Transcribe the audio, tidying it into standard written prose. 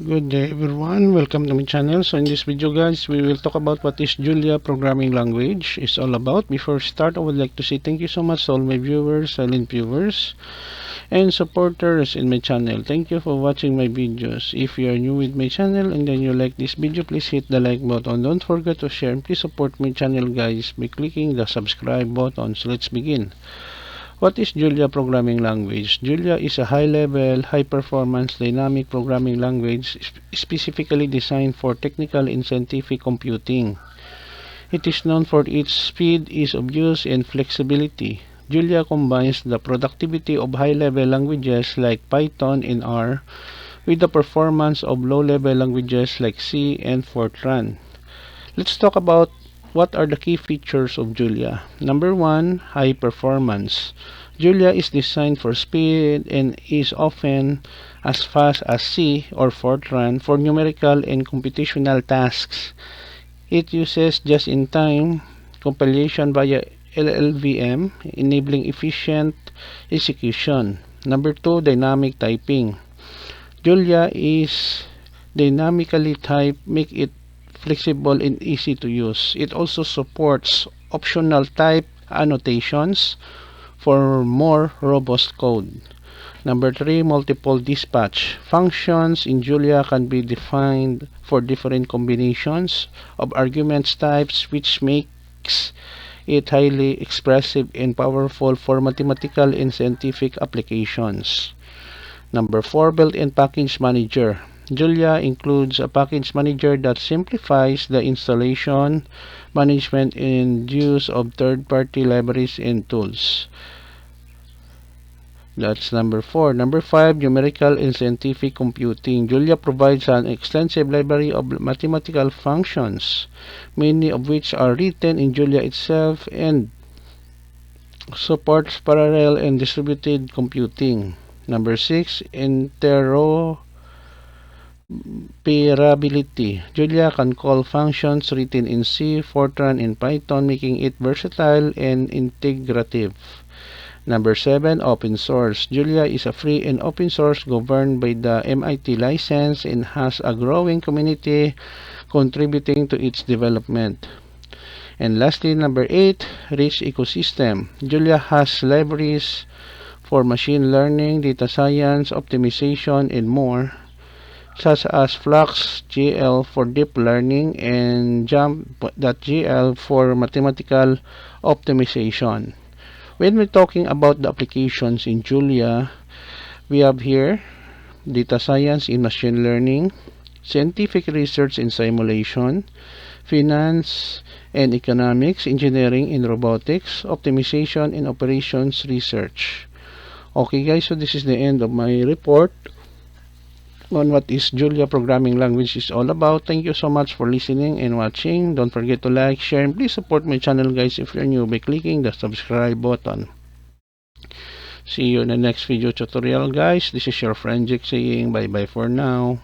Good day everyone, welcome to my channel. So in this video guys, we will talk about what is Julia programming language is all about. Before we start, I would like to say thank you so much to all my viewers, silent viewers, and supporters in my channel. Thank you for watching my videos. If you are new with my channel and then you like this video, please hit the like button. Don't forget to share and please support my channel guys by clicking the subscribe button. So let's begin. What is Julia programming language? Julia is a high-level, high-performance dynamic programming language specifically designed for technical and scientific computing. It is known for its speed, ease of use, and flexibility. Julia combines the productivity of high-level languages like Python and R with the performance of low-level languages like C and Fortran. Let's talk about what are the key features of Julia. Number 1, high performance. Julia is designed for speed and is often as fast as C or Fortran for numerical and computational tasks. It uses just-in-time compilation via LLVM, enabling efficient execution. Number 2, dynamic typing. Julia is dynamically typed, make it flexible and easy to use. It also supports optional type annotations for more robust code. Number 3, multiple dispatch. Functions in Julia can be defined for different combinations of arguments types, which makes it highly expressive and powerful for mathematical and scientific applications. Number 4, built-in package manager. Julia includes a package manager that simplifies the installation, management, and use of third-party libraries and tools. That's number 4. Number 5, numerical and scientific computing. Julia provides an extensive library of mathematical functions, many of which are written in Julia itself and supports parallel and distributed computing. Number 6, interoperability. Julia can call functions written in C, Fortran, and Python, making it versatile and integrative. Number 7, open source. Julia is a free and open source governed by the MIT license and has a growing community contributing to its development. And lastly, number 8, rich ecosystem. Julia has libraries for machine learning, data science, optimization, and more, such as FluxGL for deep learning and Jump.gl for mathematical optimization. When we're talking about the applications in Julia, we have here data science in machine learning, scientific research in simulation, finance and economics, engineering and robotics, optimization and operations research. Okay guys, so this is the end of my report on what is Julia programming language is all about. Thank you so much for listening and watching. Don't forget to like, share, and please support my channel guys if you're new by clicking the subscribe button. See you in the next video tutorial guys. This is your friend Jake saying bye bye for now.